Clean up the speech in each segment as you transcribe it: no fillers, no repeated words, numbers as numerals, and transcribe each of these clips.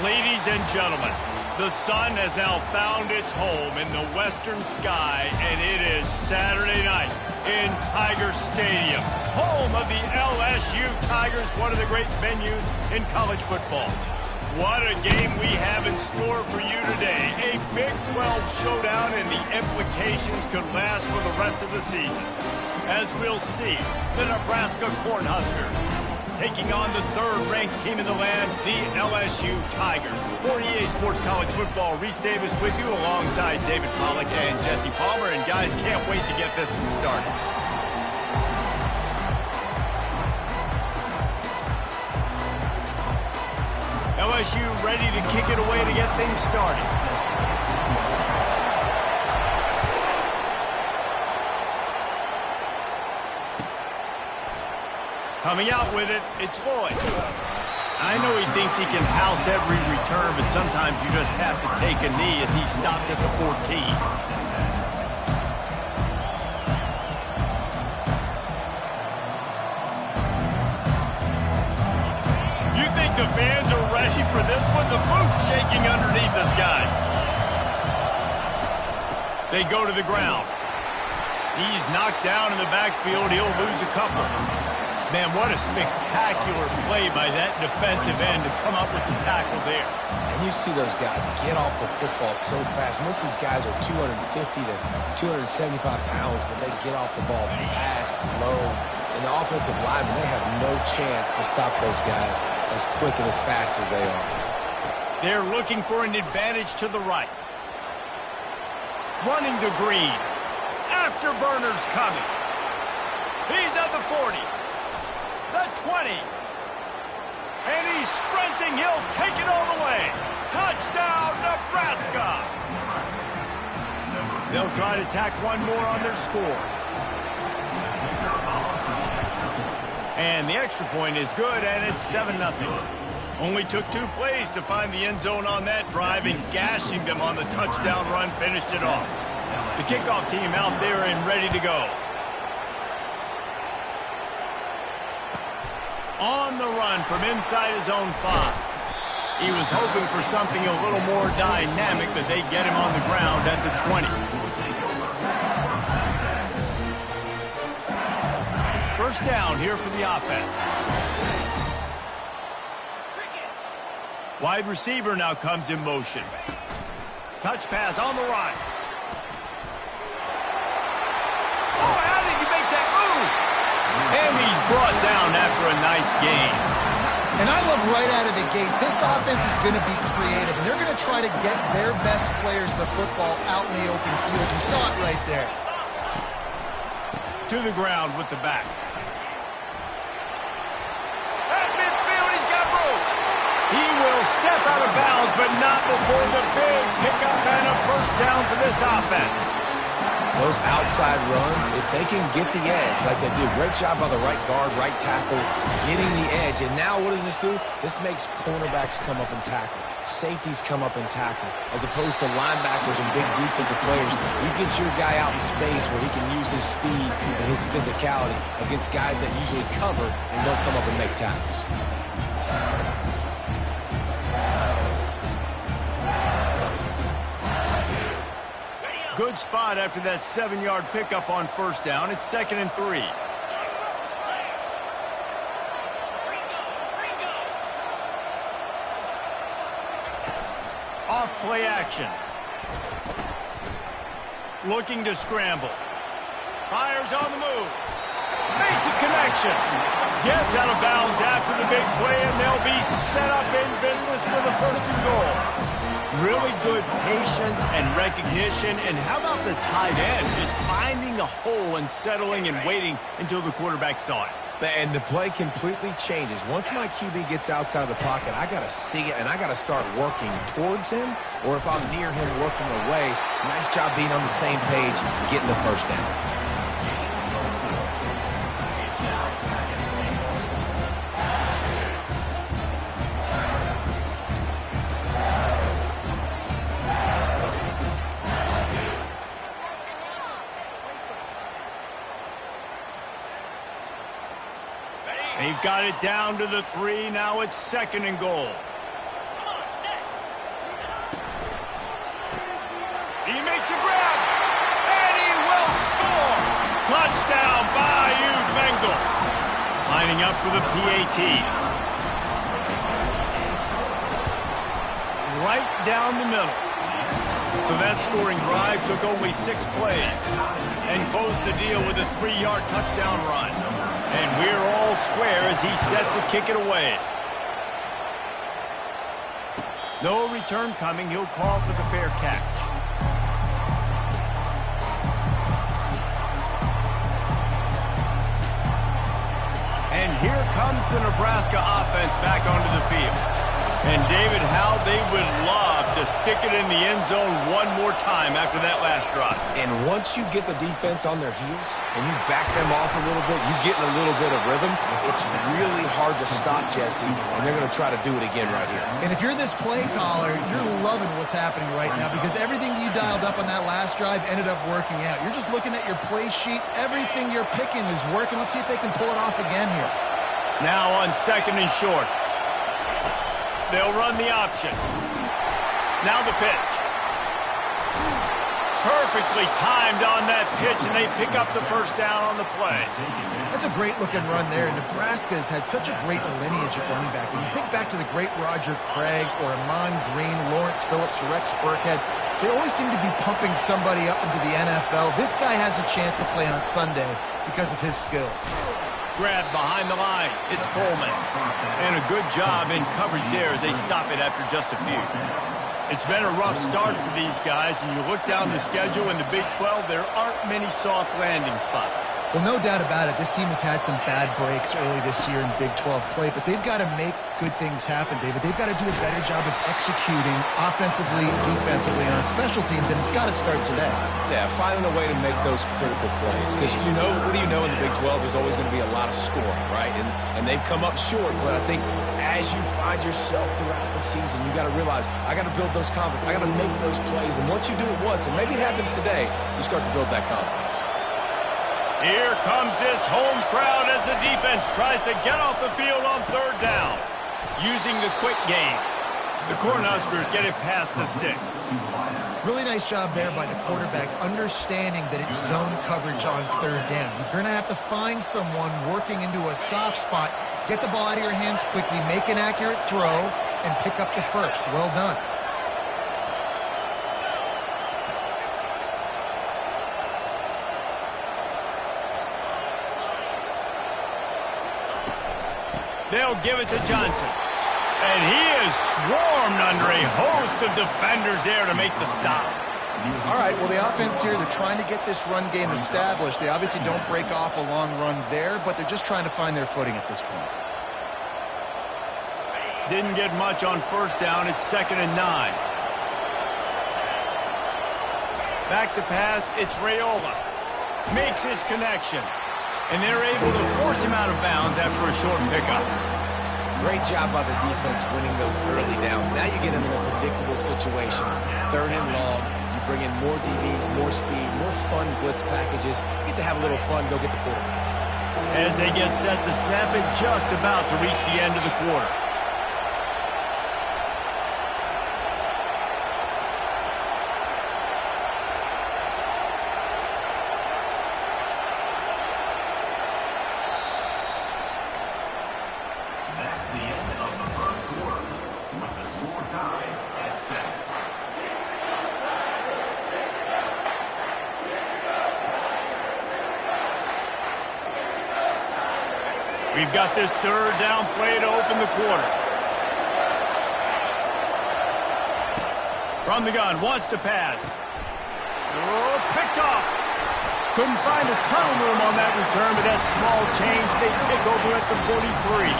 Ladies and gentlemen, the sun has now found its home in the western sky, and it is Saturday night in Tiger Stadium, home of the LSU Tigers, one of the great venues in college football. What a game we have in store for you today. A Big 12 showdown, and the implications could last for the rest of the season. As we'll see, the Nebraska Cornhuskers taking on the third-ranked team in the land, the LSU Tigers. For EA Sports College Football, Reese Davis with you alongside David Pollack and Jesse Palmer. And guys, can't wait to get this one started. LSU ready to kick it away to get things started. Coming out with it, it's Lloyd. I know he thinks he can house every return, but sometimes you just have to take a knee as he stopped at the 14. You think the fans are ready for this one? The booth's shaking underneath us, guys. They go to the ground. He's knocked down in the backfield. He'll lose a couple. Man, what a spectacular play by that defensive end to come up with the tackle there. And you see those guys get off the football so fast. Most of these guys are 250 to 275 pounds, but they get off the ball fast, low. And the offensive linemen, they have no chance to stop those guys as quick and as fast as they are. They're looking for an advantage to the right. Running to Green. Afterburner's coming. He's at the 40. The 20. And he's sprinting. He'll take it all the way. Touchdown, Nebraska. They'll try to tack one more on their score. And the extra point is good, and it's 7-0. Only took 2 plays to find the end zone on that drive, and gashing them on the touchdown run finished it off. The kickoff team out there and ready to go. On the run from inside his own 5. He was hoping for something a little more dynamic, but they get him on the ground at the 20. First down here for the offense. Wide receiver now comes in motion. Touch pass on the run. Oh, how did he make that move? And he's brought down after a nice gain. And I love right out of the gate, this offense is going to be creative, and they're going to try to get their best players the football out in the open field. You saw it right there. To the ground with the back. At midfield, he's got room. He will step out of bounds, but not before the big pickup and a first down for this offense. Those outside runs, if they can get the edge like they do, great job by the right guard, right tackle, getting the edge. And now what does this do? This makes cornerbacks come up and tackle. Safeties come up and tackle. As opposed to linebackers and big defensive players, you get your guy out in space where he can use his speed and his physicality against guys that usually cover and don't come up and make tackles. Good spot after that 7-yard pickup on first down. It's 2nd and 3. Off play action. Looking to scramble. Fires on the move. Makes a connection. Gets out of bounds after the big play, and they'll be set up in business with a 1st and goal. Really good patience and recognition. And how about the tight end just finding a hole and settling and waiting until the quarterback saw it? And the play completely changes. Once my QB gets outside of the pocket, I got to see it, and I got to start working towards him, or if I'm near him, working away. Nice job being on the same page, getting the first down. They've got it down to the 3. Now it's 2nd and goal. makes a grab, and he will score. Touchdown, Bayou Bengals. Lining up for the PAT. Right down the middle. So that scoring drive took only 6 plays and closed the deal with a 3-yard touchdown run. And we're all square as he's set to kick it away. No return coming. He'll call for the fair catch. And here comes the Nebraska offense back onto the field. And David, how they would love to stick it in the end zone one more time after that last drive. And once you get the defense on their heels and you back them off a little bit, you get in a little bit of rhythm, it's really hard to stop, Jesse, and they're going to try to do it again right here. And if you're this play caller, you're loving what's happening right now because everything you dialed up on that last drive ended up working out. You're just looking at your play sheet. Everything you're picking is working. Let's see if they can pull it off again here. Now on 2nd and short. They'll run the option. Now the pitch. Perfectly timed on that pitch, and they pick up the first down on the play. That's a great-looking run there. Nebraska has had such a great lineage at running back. When you think back to the great Roger Craig or Amon Green, Lawrence Phillips, Rex Burkhead, they always seem to be pumping somebody up into the NFL. This guy has a chance to play on Sunday because of his skills. Grab behind the line. It's Coleman. And a good job in coverage there as they stop it after just a few. It's been a rough start for these guys, and you look down the schedule in the Big 12, there aren't many soft landing spots. Well, no doubt about it. This team has had some bad breaks early this year in Big 12 play, but they've got to make good things happen, David. They've got to do a better job of executing offensively, defensively, and on special teams, and it's got to start today. Yeah, finding a way to make those critical plays. Because you know, what do you know in the Big 12? There's always going to be a lot of scoring, right? And they've come up short, but I think as you find yourself throughout the season, you got to realize, I got to build those confidence. I got to make those plays. And once you do it once, and maybe it happens today, you start to build that confidence. Here comes this home crowd as the defense tries to get off the field on 3rd down. Using the quick game. The Cornhuskers get it past the sticks. Really nice job there by the quarterback, understanding that it's zone coverage on 3rd down. You're going to have to find someone working into a soft spot, get the ball out of your hands quickly, make an accurate throw, and pick up the first. Well done. They'll give it to Johnson. And he is swarmed under a host of defenders there to make the stop. All right, well, the offense here, they're trying to get this run game established. They obviously don't break off a long run there, but they're just trying to find their footing at this point. Didn't get much on 1st down. It's 2nd and 9. Back to pass. It's Raiola. Makes his connection. And they're able to force him out of bounds after a short pickup. Great job by the defense winning those early downs. Now you get them in a predictable situation. 3rd and long. You bring in more DBs, more speed, more fun blitz packages. Get to have a little fun. Go get the quarterback. As they get set to snap it, just about to reach the end of the quarter. We've got this 3rd down play to open the quarter. From the gun, wants to pass. Oh, picked off. Couldn't find a ton of room on that return, but that small change, they take over at the 43.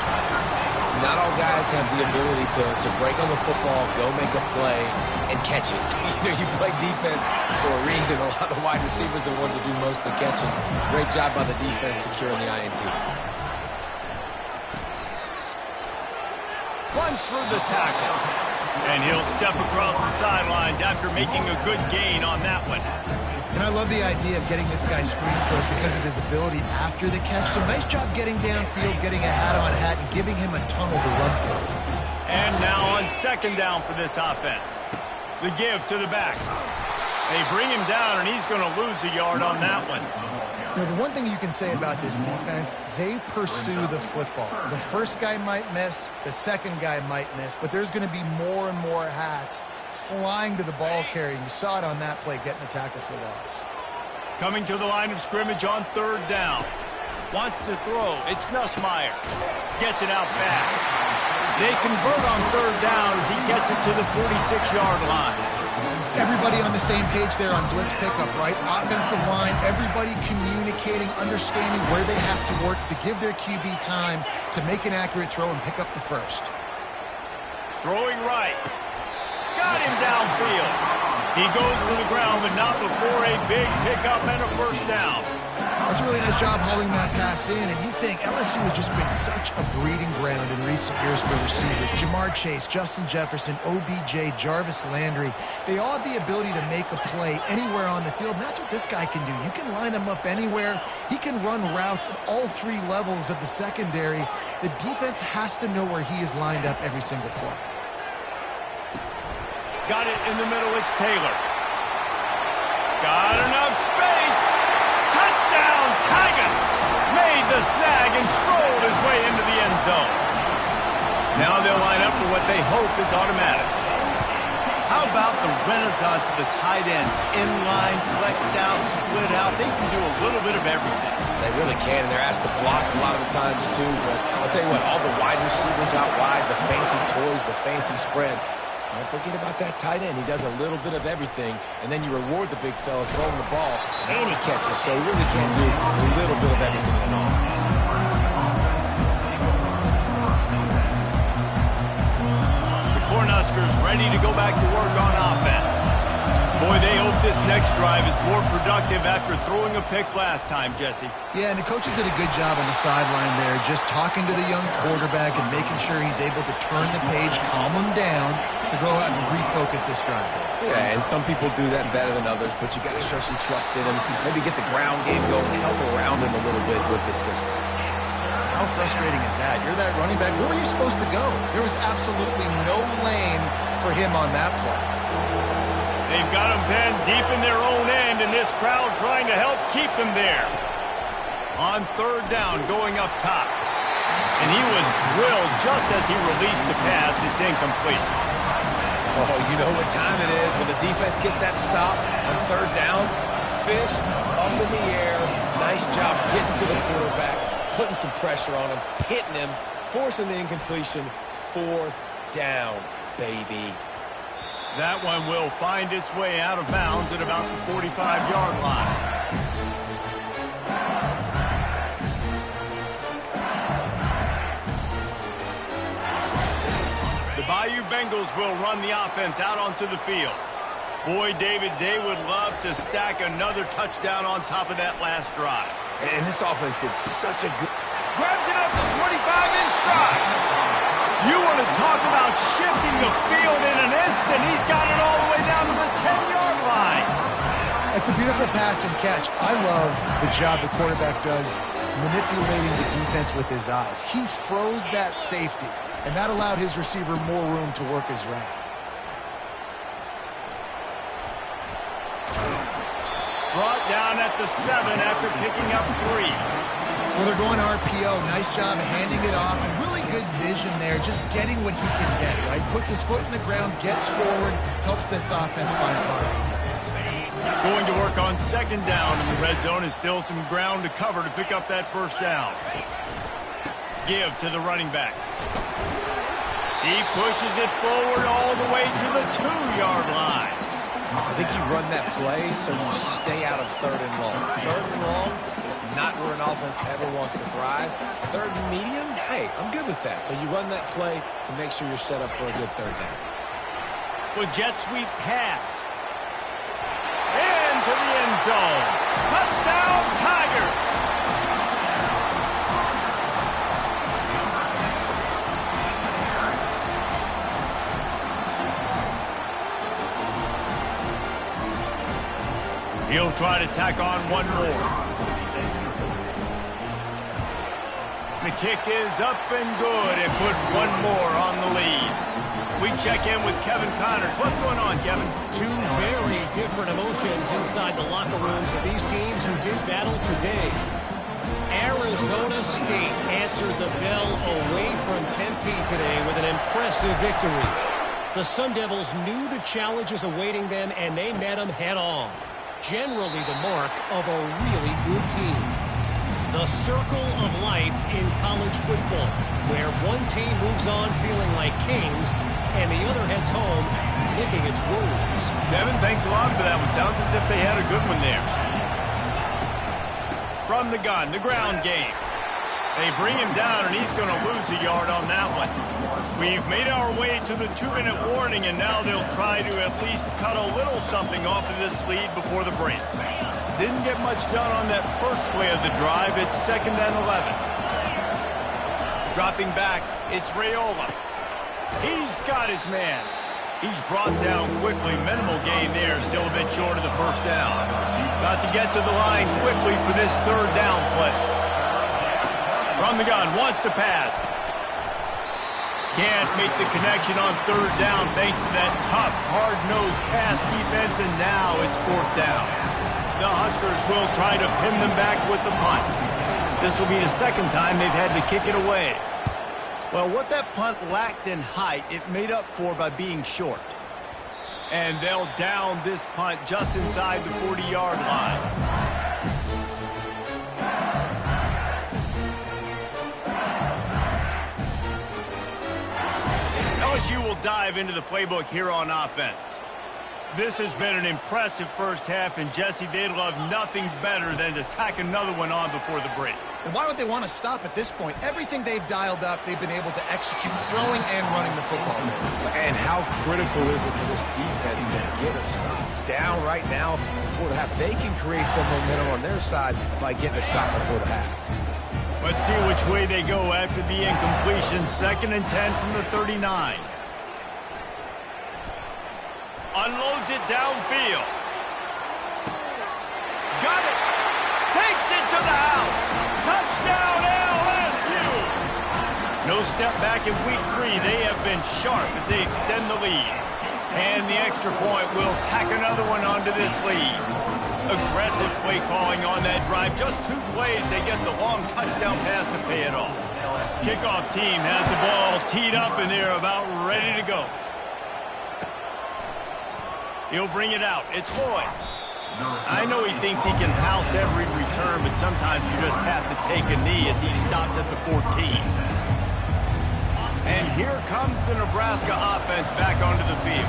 Not all guys have the ability to break on the football, go make a play, and catch it. You play defense for a reason. A lot of the wide receivers are the ones that do most of the catching. Great job by the defense securing the INT. Buns through the tackle. And he'll step across the sidelines after making a good gain on that one. And I love the idea of getting this guy screen throws because of his ability after the catch. So nice job getting downfield, getting a hat-on-hat, and giving him a tunnel to run through. And now on 2nd down for this offense. The give to the back. They bring him down, and he's going to lose a yard on that one. You know, the one thing you can say about this defense, they pursue the football. The first guy might miss, the second guy might miss, but there's going to be more and more hats flying to the ball carrier. You saw it on that play, getting the tackle for loss. Coming to the line of scrimmage on third down. Wants to throw. It's Nussmeier. Gets it out fast. They convert on third down as he gets it to the 46-yard line. Everybody on the same page there on blitz pickup, right? Offensive line, everybody communicating, understanding where they have to work to give their QB time to make an accurate throw and pick up the first. Throwing right. Got him downfield. He goes to the ground, but not before a big pickup and a first down. That's a really nice job hauling that pass in, and you think LSU has just been such a breeding ground in recent years for receivers. Jamar Chase, Justin Jefferson, OBJ, Jarvis Landry, they all have the ability to make a play anywhere on the field, and that's what this guy can do. You can line him up anywhere. He can run routes at all three levels of the secondary. The defense has to know where he is lined up every single play. Got it in the middle, it's Taylor. Got enough space. Touchdown, Tigers! Made the snag and strolled his way into the end zone. Now they'll line up for what they hope is automatic. How about the renaissance of the tight ends? Inline, flexed out, split out. They can do a little bit of everything. They really can, and they're asked to block a lot of the times, too. But I'll tell you what, all the wide receivers out wide, the fancy toys, the fancy spread. Don't forget about that tight end. He does a little bit of everything, and then you reward the big fella throwing the ball, and he catches, so he really can do a little bit of everything in an offense. The Cornhuskers ready to go back to work on offense. Boy, they hope this next drive is more productive after throwing a pick last time, Jesse. Yeah, and the coaches did a good job on the sideline there, just talking to the young quarterback and making sure he's able to turn the page, calm him down, to go out and refocus this drive. Yeah, and some people do that better than others, but you got to show some trust in him, maybe get the ground game going, help around him a little bit with this system. How frustrating is that? You're that running back. Where were you supposed to go? There was absolutely no lane for him on that play. They've got him pinned deep in their own end, and this crowd trying to help keep them there. On third down, going up top. And he was drilled just as he released the pass. It's incomplete. Oh, you know what time it is when the defense gets that stop on third down. Fist up in the air. Nice job getting to the quarterback, putting some pressure on him, hitting him, forcing the incompletion. Fourth down, baby. That one will find its way out of bounds at about the 45-yard line. The Bayou Bengals will run the offense out onto the field. Boy, David, they would love to stack another touchdown on top of that last drive. And this offense did such a good... Grabs it up the 25 in stride. You want to talk about shifting the field in an instant. He's got it all the way down to the 10-yard line. It's a beautiful pass and catch. I love the job the quarterback does manipulating the defense with his eyes. He froze that safety, and that allowed his receiver more room to work his route. Brought down at the 7 after picking up 3. Well, they're going RPO. Nice job of handing it off. And really good vision there, just getting what he can get, right? Puts his foot in the ground, gets forward, helps this offense find positive points. Going to work on second down, and the red zone is still some ground to cover to pick up that first down. Give to the running back. He pushes it forward all the way to the 2-yard line. I think you run that play so you stay out of third and long. Third and long is not where an offense ever wants to thrive. Third and medium, hey, I'm good with that. So you run that play to make sure you're set up for a good third down. With jet sweep pass. Into the end zone. Touchdown, Tigers! He'll try to tack on one more. The kick is up and good and put one more on the lead. We check in with Kevin Connors. What's going on, Kevin? Two very different emotions inside the locker rooms of these teams who did battle today. Arizona State answered the bell away from Tempe today with an impressive victory. The Sun Devils knew the challenges awaiting them, and they met them head-on. Generally the mark of a really good team. The circle of life in college football, where one team moves on feeling like kings and the other heads home licking its wounds. Kevin, thanks a lot for that one. Sounds as if they had a good one there. From the gun, the ground game. They bring him down, and he's going to lose a yard on that one. We've made our way to the 2-minute warning, and now they'll try to at least cut a little something off of this lead before the break. Didn't get much done on that first play of the drive. It's 2nd and 11. Dropping back, it's Raiola. He's got his man. He's brought down quickly. Minimal gain there, still a bit short of the first down. Got to get to the line quickly for this 3rd down play. From the gun, wants to pass. Can't make the connection on 3rd down thanks to that tough, hard-nosed pass defense, and now it's 4th down. The Huskers will try to pin them back with the punt. This will be the 2nd time they've had to kick it away. Well, what that punt lacked in height, it made up for by being short. And they'll down this punt just inside the 40-yard line. LSU will dive into the playbook here on offense. This has been an impressive first half, and Jesse, they'd love nothing better than to tack another one on before the break. And why would they want to stop at this point? Everything they've dialed up, they've been able to execute, throwing and running the football. And how critical is it for this defense to get a stop down right now before the half? They can create some momentum on their side by getting a stop before the half. Let's see which way they go after the incompletion. 2nd and 10 from the 39. Unloads it downfield. Got it. Takes it to the house. Touchdown LSU. No step back in week 3. They have been sharp as they extend the lead. And the extra point will tack another one onto this lead. Aggressive play calling on that drive. Just 2 plays, they get the long touchdown pass to pay it off. Kickoff team has the ball teed up, and they're about ready to go. He'll bring it out. It's Floyd. I know he thinks he can house every return, but sometimes you just have to take a knee as he stopped at the 14. And here comes the Nebraska offense back onto the field.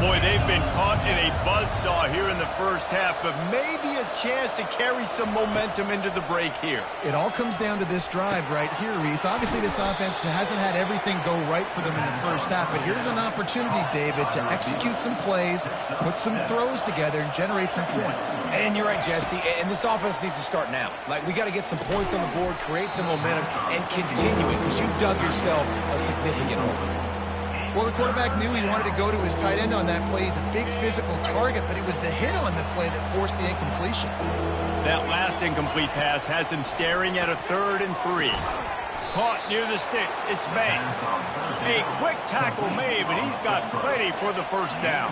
Boy, they've been caught in a buzzsaw here in the first half, but maybe a chance to carry some momentum into the break here. It all comes down to this drive right here, Reese. Obviously, this offense hasn't had everything go right for them in the first half, but here's an opportunity, David, to execute some plays, put some throws together, and generate some points. And you're right, Jesse, and this offense needs to start now. Like, we got to get some points on the board, create some momentum, and continue it, because you've dug yourself a significant hole. Well, the quarterback knew he wanted to go to his tight end on that play. He's a big physical target, but it was the hit on the play that forced the incompletion. That last incomplete pass has him staring at a 3rd and 3. Caught near the sticks. It's Banks. A quick tackle made, but he's got plenty for the first down.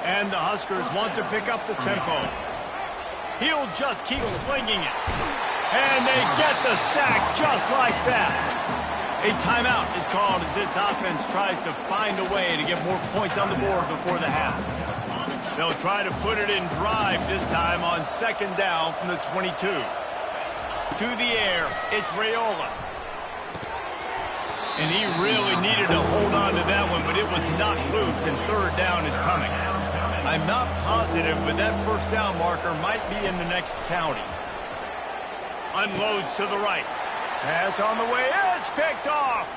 And the Huskers want to pick up the tempo. He'll just keep slinging it. And they get the sack just like that. A timeout is called as this offense tries to find a way to get more points on the board before the half. They'll try to put it in drive this time on 2nd down from the 22. To the air, it's Raiola. And he really needed to hold on to that one, but it was knocked loose, and 3rd down is coming. I'm not positive, but that first down marker might be in the next county. Unloads to the right. Pass on the way. It's picked off.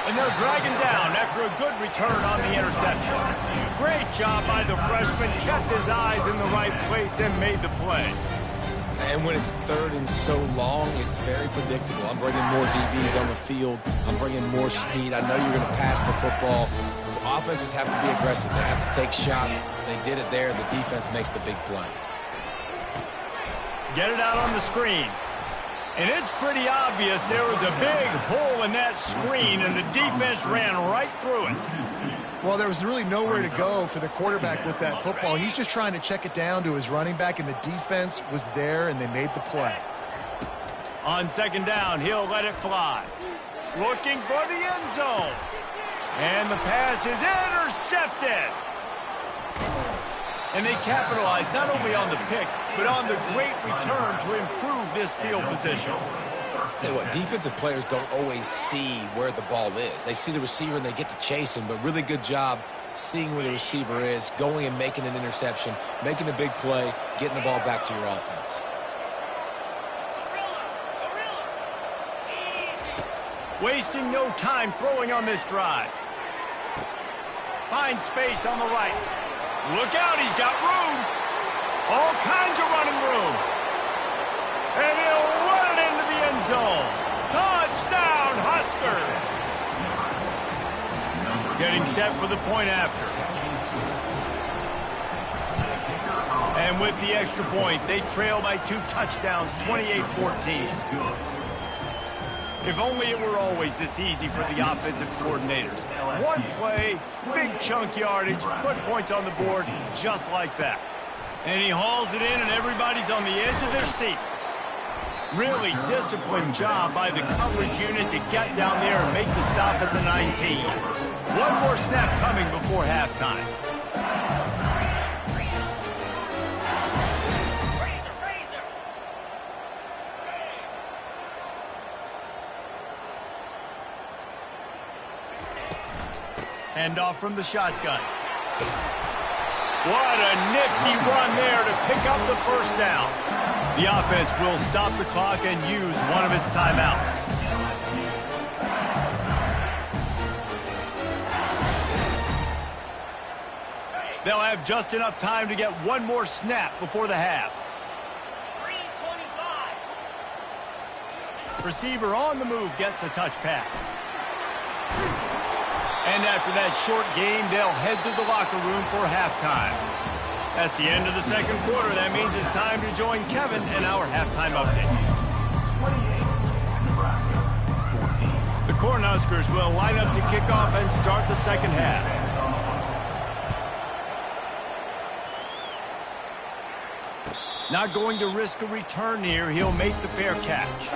And they're dragging down after a good return on the interception. Great job by the freshman. Kept his eyes in the right place and made the play. And when it's 3rd and so long, it's very predictable. I'm bringing more DBs on the field. I'm bringing more speed. I know you're going to pass the football. Offenses have to be aggressive. They have to take shots. They did it there. The defense makes the big play. Get it out on the screen. And it's pretty obvious there was a big hole in that screen, and the defense ran right through it. Well, there was really nowhere to go for the quarterback with that football. He's just trying to check it down to his running back, and the defense was there, and they made the play. On second down, he'll let it fly. Looking for the end zone. And the pass is intercepted. And they capitalized not only on the pick, but on the great return to improve this field position. Tell you what, defensive players don't always see where the ball is. They see the receiver and they get to chase him, but really good job seeing where the receiver is, going and making an interception, making a big play, getting the ball back to your offense. Wasting no time throwing on this drive. Finds space on the right. Look out, he's got room. All kinds of running room. And he'll run it into the end zone. Touchdown, Huskers. Getting set for the point after. And with the extra point, they trail by 2 touchdowns, 28-14. If only it were always this easy for the offensive coordinators. One play, big chunk yardage, put points on the board just like that. And he hauls it in, and everybody's on the edge of their seats. Really disciplined job by the coverage unit to get down there and make the stop at the 19. One more snap coming before halftime. Hand off from the shotgun. What a nifty run there to pick up the first down. The offense will stop the clock and use one of its timeouts. They'll have just enough time to get one more snap before the half. 3:25. Receiver on the move gets the touch pass. And after that short game, they'll head to the locker room for halftime. That's the end of the second quarter. That means it's time to join Kevin in our halftime update. The Cornhuskers will line up to kick off and start the second half. Not going to risk a return here. He'll make the fair catch.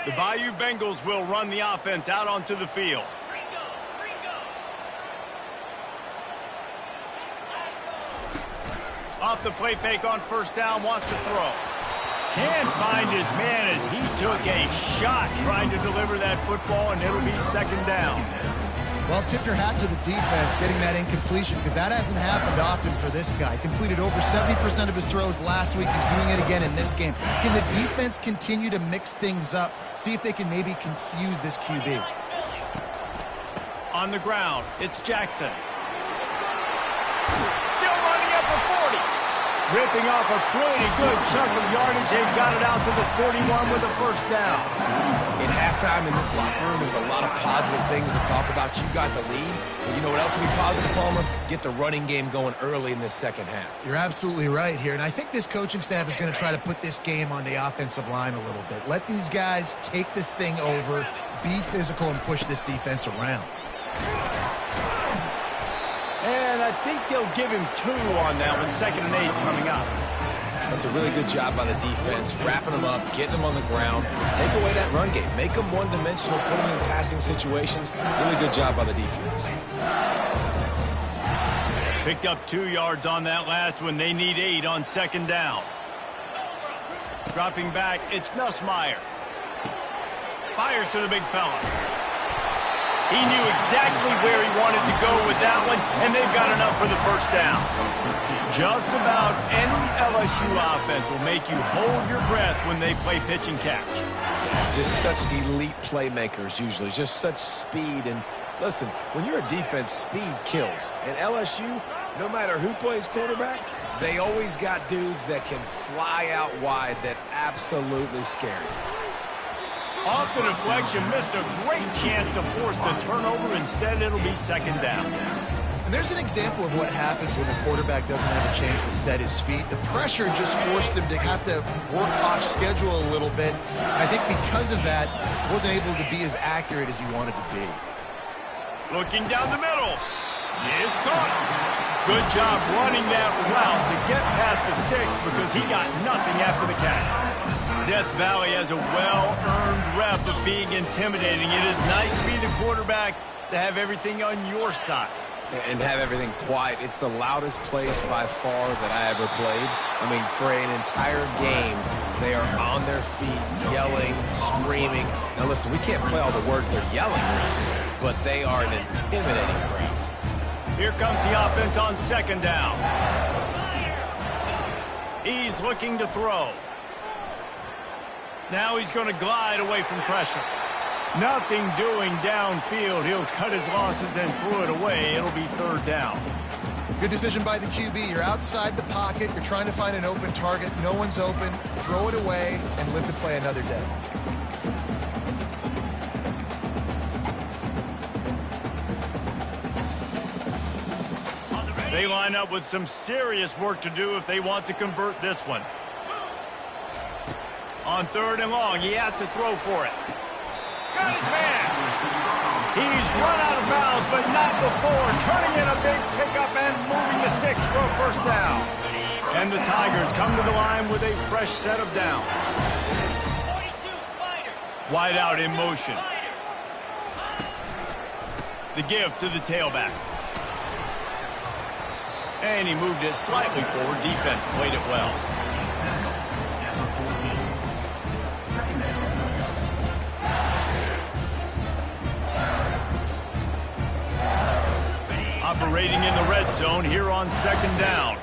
The Bayou Bengals will run the offense out onto the field. Off the play fake on first down, wants to throw. Can't find his man as he took a shot trying to deliver that football, and it'll be second down. Well, tip your hat to the defense getting that incompletion, because that hasn't happened often for this guy. Completed over 70% of his throws last week. He's doing it again in this game. Can the defense continue to mix things up? See if they can maybe confuse this QB. On the ground, it's Jackson. Still running up for 40. Ripping off a pretty good chunk of yardage. They've got it out to the 41 with a first down. In halftime in this locker room, there's a lot of positive things to talk about. You got the lead. But you know what else will be positive, Palmer? Get the running game going early in this second half. You're absolutely right here. And I think this coaching staff is going to try to put this game on the offensive line a little bit. Let these guys take this thing over, be physical, and push this defense around. And I think they'll give him 2 on that one, 2nd and 8 coming up. That's a really good job by the defense, wrapping them up, getting them on the ground, take away that run game, make them one-dimensional, put them in passing situations. Really good job by the defense. Picked up 2 yards on that last one. They need 8 on second down. Dropping back, it's Nussmeier. Fires to the big fella. He knew exactly where he wanted to go with that one, and they've got enough for the first down. Just about any LSU offense will make you hold your breath when they play pitch and catch. Yeah, just such elite playmakers usually, just such speed. And listen, when you're a defense, speed kills. And LSU, no matter who plays quarterback, they always got dudes that can fly out wide that absolutely scare you. Off the deflection, missed a great chance to force the turnover. Instead, it'll be second down. And there's an example of what happens when the quarterback doesn't have a chance to set his feet. The pressure just forced him to have to work off schedule a little bit. And I think because of that, wasn't able to be as accurate as he wanted to be. Looking down the middle. It's caught. Good job running that route to get past the sticks because he got nothing after the catch. Death Valley has a well-earned rep of being intimidating. It is nice to be the quarterback to have everything on your side. And have everything quiet. It's the loudest place by far that I ever played. I mean, for an entire game, they are on their feet, yelling, screaming. Now listen, we can't play all the words they're yelling, Reese, but they are an intimidating crowd. Here comes the offense on second down. He's looking to throw. Now he's going to glide away from pressure. Nothing doing downfield. He'll cut his losses and throw it away. It'll be third down. Good decision by the QB. You're outside the pocket. You're trying to find an open target. No one's open. Throw it away and live to play another day. They line up with some serious work to do if they want to convert this one. On third and long, he has to throw for it. Got his man. He's run out of bounds, but not before. Turning in a big pickup and moving the sticks for a first down. And the Tigers come to the line with a fresh set of downs. Wide out in motion. The give to the tailback. And he moved it slightly forward. Defense played it well. Operating in the red zone here on second down.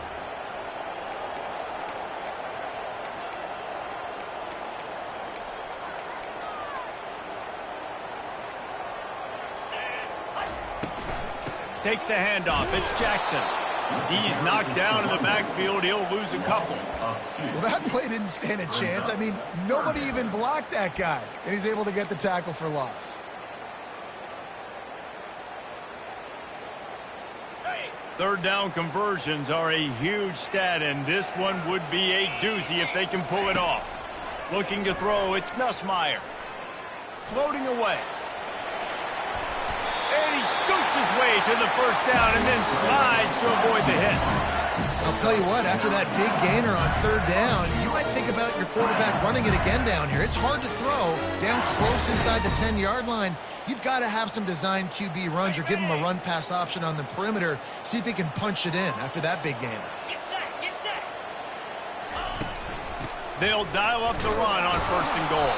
Takes the handoff. It's Jackson. He's knocked down in the backfield. He'll lose a couple. Well, that play didn't stand a chance. I mean, nobody even blocked that guy. And he's able to get the tackle for loss. Third down conversions are a huge stat, and this one would be a doozy if they can pull it off. Looking to throw, it's Nussmeier. Floating away. And he scoots his way to the first down and then slides to avoid the hit. I'll tell you what, after that big gainer on third down, you might think about your quarterback running it again down here. It's hard to throw down close inside the 10-yard line. You've got to have some designed QB runs or give him a run-pass option on the perimeter. See if he can punch it in after that big gainer. Get set. They'll dial up the run on first and goal.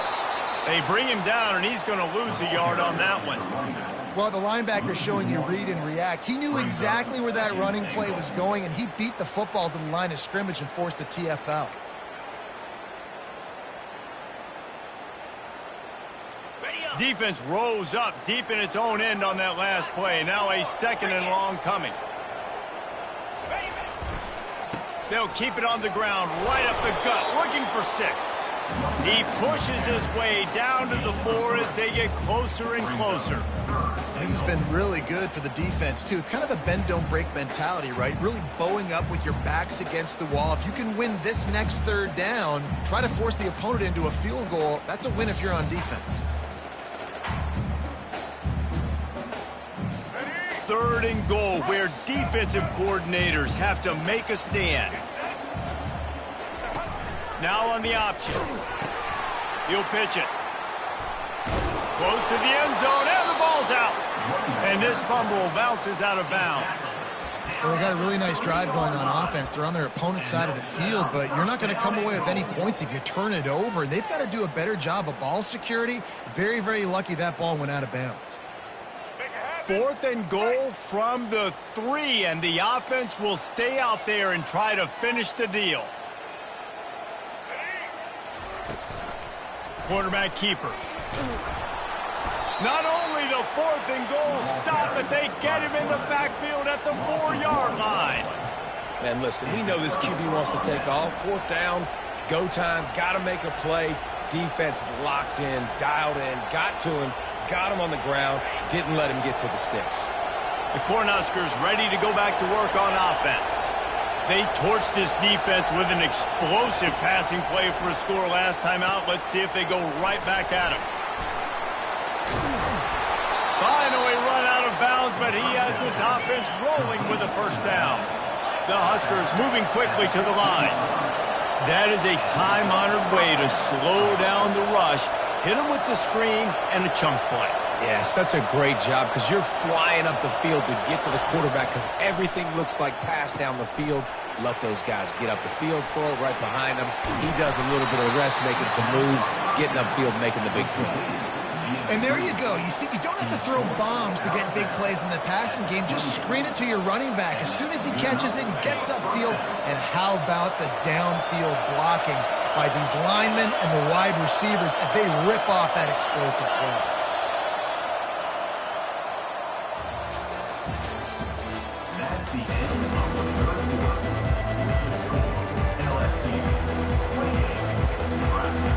They bring him down, and he's going to lose a yard on that one. Well, the linebacker's showing you read and react. He knew exactly where that running play was going, and he beat the football to the line of scrimmage and forced the TFL. Defense rose up deep in its own end on that last play. Now a second and long coming. They'll keep it on the ground, right up the gut, looking for 6. He pushes his way down to the 4 as they get closer and closer. This has been really good for the defense, too. It's kind of a bend-don't-break mentality, right? Really bowing up with your backs against the wall. If you can win this next third down, try to force the opponent into a field goal. That's a win if you're on defense. Third and goal, where defensive coordinators have to make a stand. Now on the option. He'll pitch it. Close to the end zone, and the ball's out. And this fumble bounces out of bounds. Well, they got a really nice drive going on offense. They're on their opponent's side of the field, but you're not going to come away with any points if you turn it over. They've got to do a better job of ball security. Very, very lucky that ball went out of bounds. Fourth and goal from the 3, and the offense will stay out there and try to finish the deal. Quarterback keeper. Not only the 4th and goal stop, but they get him in the backfield at the 4-yard line. Man, listen, we know this QB wants to take off. 4th down, go time, got to make a play. defense locked in, dialed in, got to him, got him on the ground, didn't let him get to the sticks. The Cornhuskers ready to go back to work on offense. They torched this defense with an explosive passing play for a score last time out. Let's see if they go right back at him. Finally run out of bounds, but he has this offense rolling with a first down. The Huskers moving quickly to the line. That is a time-honored way to slow down the rush, hit him with the screen, and a chunk play. Yeah, such a great job because you're flying up the field to get to the quarterback because everything looks like pass down the field. Let those guys get up the field, throw it right behind him. He does a little bit of the rest, making some moves, getting upfield, making the big play. And there you go. You see, you don't have to throw bombs to get big plays in the passing game. Just screen it to your running back. As soon as he catches it, he gets upfield. And how about the downfield blocking by these linemen and the wide receivers as they rip off that explosive play. That's the end of the third quarter. LSU 28, Nebraska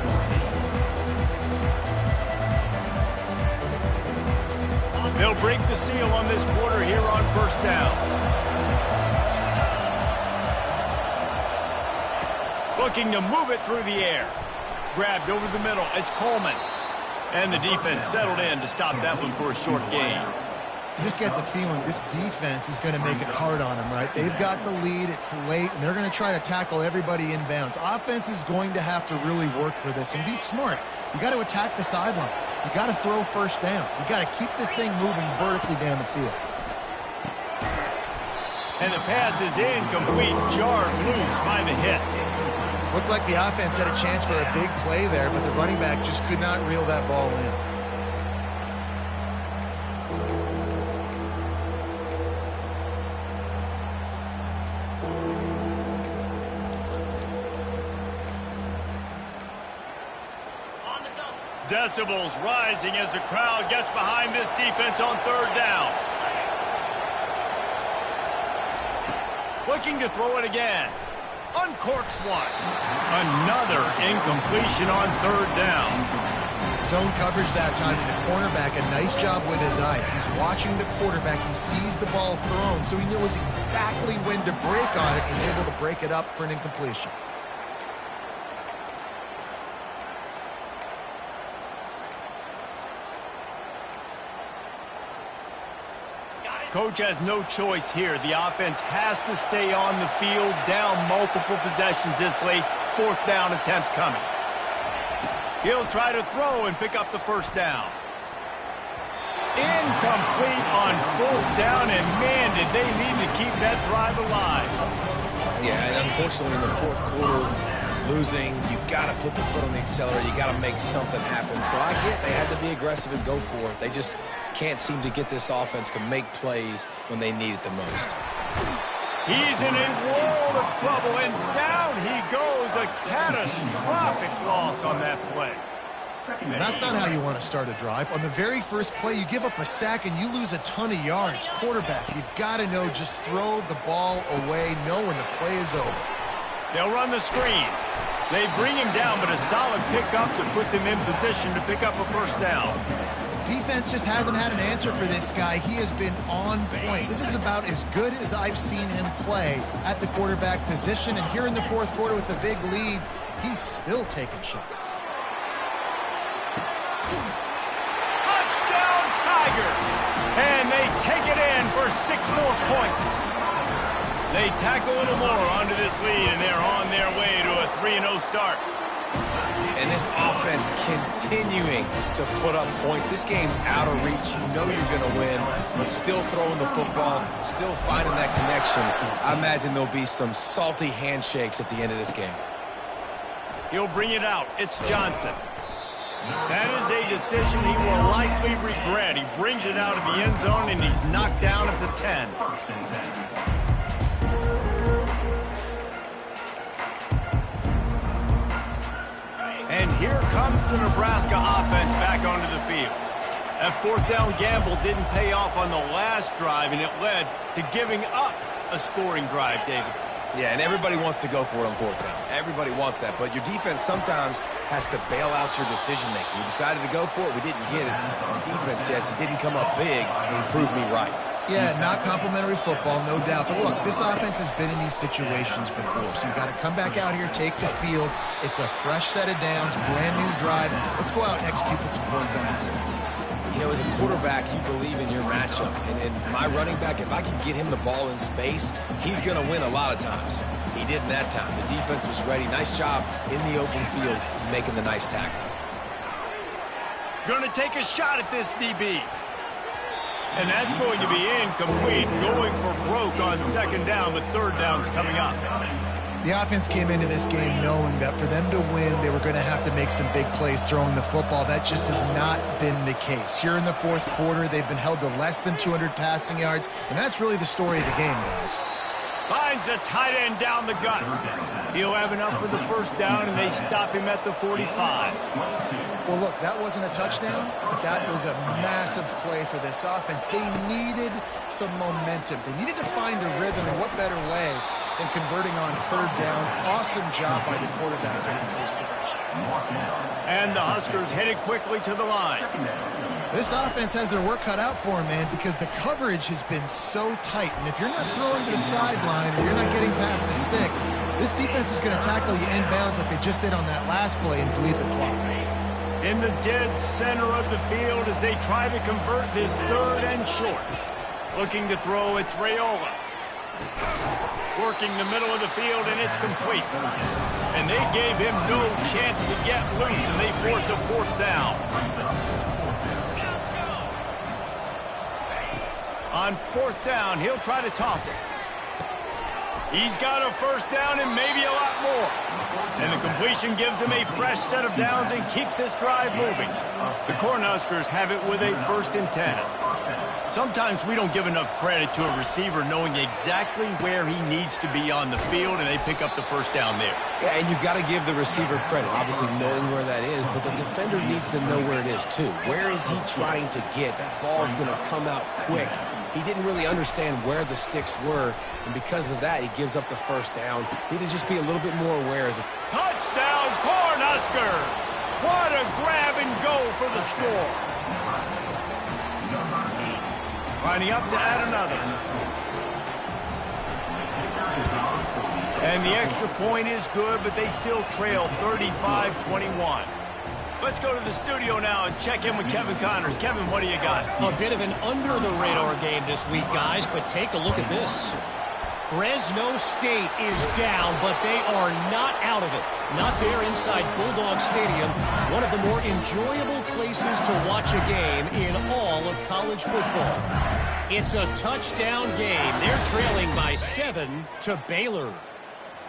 14. They'll break the seal on this quarter here on first down. Looking to move it through the air. Grabbed over the middle. It's Coleman. And the defense settled in to stop that one for a short gain. You just get the feeling this defense is going to make it hard on them, right? They've got the lead, it's late, and they're going to try to tackle everybody inbounds. Offense is going to have to really work for this and be smart. You got to attack the sidelines. You got to throw first downs. You got to keep this thing moving vertically down the field. And the pass is incomplete, jarred loose by the hit. Looked like the offense had a chance for a big play there, but the running back just could not reel that ball in. Decibels rising as the crowd gets behind this defense on third down. Looking to throw it again. Uncorks one. Another incompletion on third down. Zone coverage that time, and the cornerback, a nice job with his eyes. He's watching the quarterback. He sees the ball thrown, so he knows exactly when to break on it. He's able to break it up for an incompletion. Coach has no choice here. The offense has to stay on the field, down multiple possessions this late. Fourth down attempt coming. He'll try to throw and pick up the first down. Incomplete on fourth down, and man, did they need to keep that drive alive. Yeah, and unfortunately in the fourth quarter, losing, you got to put the foot on the accelerator. You got to make something happen. So I get they had to be aggressive and go for it. They just can't seem to get this offense to make plays when they need it the most. He's in a world of trouble, and down he goes. A catastrophic loss on that play. That's not how you want to start a drive. On the very first play, you give up a sack and you lose a ton of yards. Quarterback, you've got to know, just throw the ball away, know when the play is over. They'll run the screen. They bring him down, but a solid pickup to put them in position to pick up a first down. Defense just hasn't had an answer for this guy. He has been on point. This is about as good as I've seen him play at the quarterback position. And here in the fourth quarter with a big lead, he's still taking shots. Touchdown, Tiger! And they take it in for 6 more points. They tack a little more onto this lead, and they're on their way to a 3-0 start. And this offense continuing to put up points. This game's out of reach. You know you're going to win, but still throwing the football, still finding that connection. I imagine there'll be some salty handshakes at the end of this game. He'll bring it out. It's Johnson. That is a decision he will likely regret. He brings it out of the end zone, and he's knocked down at the 10. And here comes the Nebraska offense back onto the field. That fourth down gamble didn't pay off on the last drive, and it led to giving up a scoring drive, David. Yeah, and everybody wants to go for it on fourth down. Everybody wants that, but your defense sometimes has to bail out your decision-making. We decided to go for it. We didn't get it. The defense, Jesse, didn't come up big and prove me right. Yeah, not complimentary football, no doubt. But look, this offense has been in these situations before. So you've got to come back out here, take the field. It's a fresh set of downs, brand new drive. Let's go out and execute with some points on the board. You know, as a quarterback, you believe in your matchup. And my running back, if I can get him the ball in space, he's going to win a lot of times. He didn't that time. The defense was ready. Nice job in the open field making the nice tackle. Going to take a shot at this DB. And that's going to be incomplete. Going for broke on second down, but third down's coming up. The offense came into this game knowing that for them to win, they were going to have to make some big plays throwing the football. That just has not been the case. Here in the fourth quarter, they've been held to less than 200 passing yards, and that's really the story of the game, guys. Finds a tight end down the gut. He'll have enough for the first down, and they stop him at the 45. Well, look, that wasn't a touchdown, but that was a massive play for this offense. They needed some momentum. They needed to find a rhythm, and what better way than converting on third down. Awesome job by the quarterback in the first possession. And the Huskers headed quickly to the line. This offense has their work cut out for them, man, because the coverage has been so tight. And if you're not throwing to the sideline or you're not getting past the sticks, this defense is going to tackle you inbounds like they just did on that last play and bleed the clock. In the dead center of the field as they try to convert this third and short. Looking to throw, it's Raiola. Working the middle of the field, and it's complete. And they gave him no chance to get loose, and they force a fourth down. On fourth down, he'll try to toss it. He's got a first down and maybe a lot more. And the completion gives him a fresh set of downs and keeps this drive moving. The Cornhuskers have it with a 1st and 10. Sometimes we don't give enough credit to a receiver knowing exactly where he needs to be on the field, and they pick up the first down there. Yeah, and you've got to give the receiver credit, obviously knowing where that is, but the defender needs to know where it is too. Where is he trying to get? That ball's going to come out quick. He didn't really understand where the sticks were, and because of that, he gives up the first down. Need to just be a little bit more aware. Touchdown, Cornhuskers! What a grab and go for the score. Lining up to add another. And the extra point is good, but they still trail 35-21. Let's go to the studio now and check in with Kevin Connors. Kevin, what do you got? A bit of an under-the-radar game this week, guys, but take a look at this. Fresno State is down, but they are not out of it. Not there inside Bulldog Stadium, one of the more enjoyable places to watch a game in all of college football. It's a touchdown game. They're trailing by 7 to Baylor.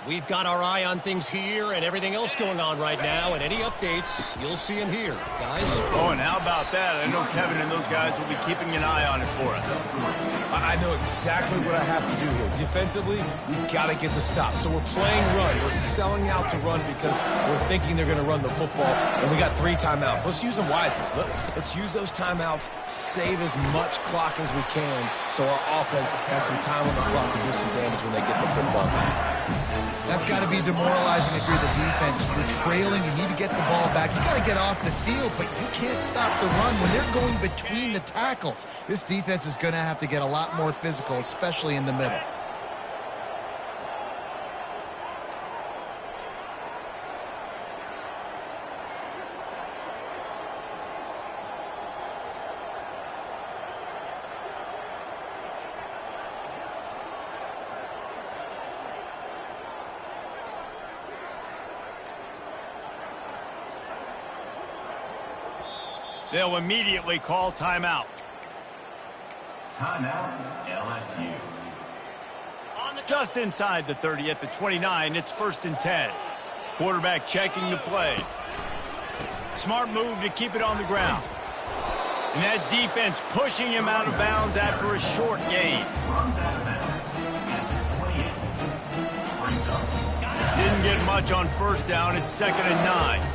We've got our eye on things here and everything else going on right now, and any updates, you'll see them here, guys. Oh, and how about that? I know Kevin and those guys will be keeping an eye on it for us. I know exactly what I have to do here. Defensively, we've got to get the stop. So we're playing run. We're selling out to run because we're thinking they're going to run the football, and we got 3 timeouts. Let's use them wisely. Let's use those timeouts, save as much clock as we can so our offense has some time on the clock to do some damage when they get the football back. That's got to be demoralizing if you're the defense. You're trailing. You need to get the ball back. You got to get off the field, but you can't stop the run when they're going between the tackles. This defense is going to have to get a lot more physical, especially in the middle. They'll immediately call timeout. Timeout, LSU. Just inside the 30 at the 29, it's 1st and 10. Quarterback checking the play. Smart move to keep it on the ground. And that defense pushing him out of bounds after a short gain. Didn't get much on first down. It's 2nd and 9.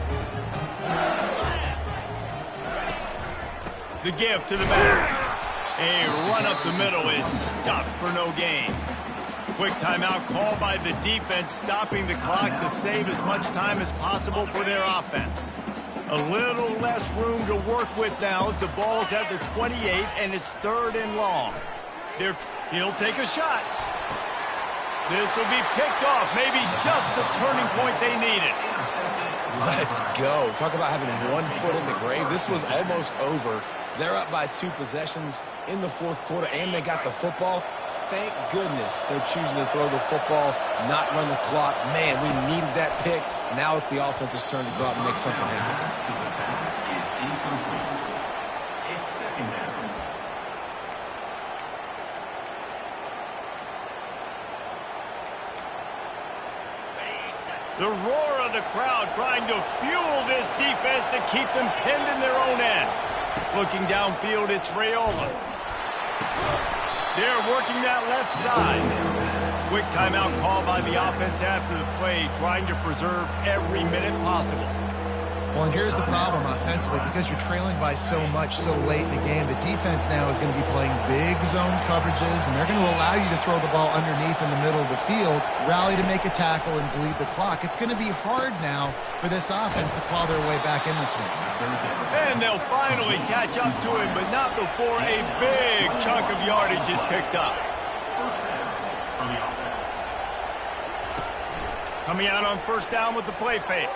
The give to the back. A run up the middle is stuffed for no gain. Quick timeout call by the defense, stopping the clock to save as much time as possible for their offense. A little less room to work with now as the ball's at the 28 and it's 3rd and long. He'll take a shot. This will be picked off, maybe just the turning point they needed. Let's go. Talk about having one foot in the grave. This was almost over. They're up by 2 possessions in the 4th quarter, and they got the football. Thank goodness they're choosing to throw the football, not run the clock. Man, we needed that pick. Now it's the offense's turn to go out and make something happen. The roar of the crowd trying to fuel this defense to keep them pinned in their own end. Looking downfield, it's Raiola. They're working that left side. Quick timeout call by the offense after the play, trying to preserve every minute possible. Well, and here's the problem offensively. Because you're trailing by so much so late in the game, the defense now is going to be playing big zone coverages, and they're going to allow you to throw the ball underneath in the middle of the field, rally to make a tackle, and bleed the clock. It's going to be hard now for this offense to claw their way back in this one. And they'll finally catch up to him, but not before a big chunk of yardage is picked up. Coming out on 1st down with the play fake.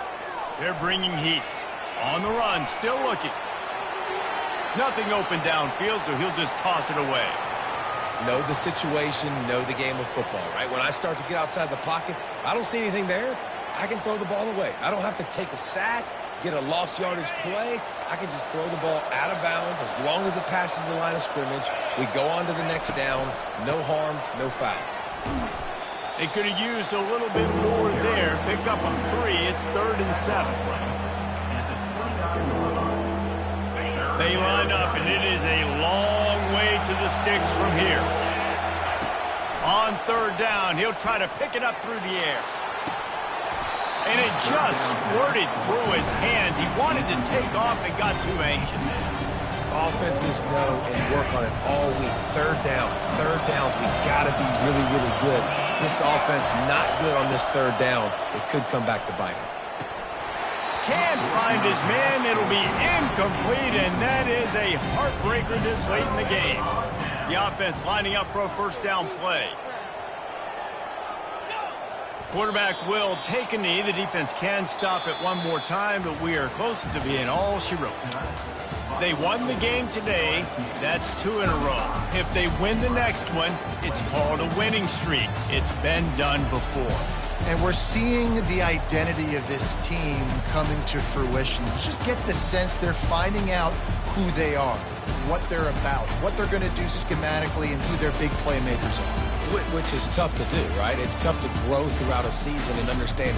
They're bringing heat. On the run, still looking. Nothing open downfield, so he'll just toss it away. Know the situation, know the game of football, right? When I start to get outside the pocket, I don't see anything there, I can throw the ball away. I don't have to take a sack, get a lost yardage play. I can just throw the ball out of bounds as long as it passes the line of scrimmage. We go on to the next down. No harm, no foul. They could have used a little bit more there. Pick up a 3. It's 3rd and 7. They line up, and it is a long way to the sticks from here. On 3rd down, he'll try to pick it up through the air. And it just squirted through his hands. He wanted to take off and got too anxious. Offenses know and work on it all week. 3rd downs. We got to be really, really good. This offense not good on this 3rd down. It could come back to bite him. Can't find his man. It'll be incomplete, and that is a heartbreaker this late in the game. The offense lining up for a 1st down play. Quarterback will take a knee. The defense can stop it one more time, but we are close to being all she wrote. They won the game today. That's 2 in a row. If they win the next one, it's called a winning streak. It's been done before. And we're seeing the identity of this team coming to fruition. You just get the sense they're finding out who they are, what they're about, what they're going to do schematically, and who their big playmakers are. Which is tough to do, right? It's tough to grow throughout a season and understand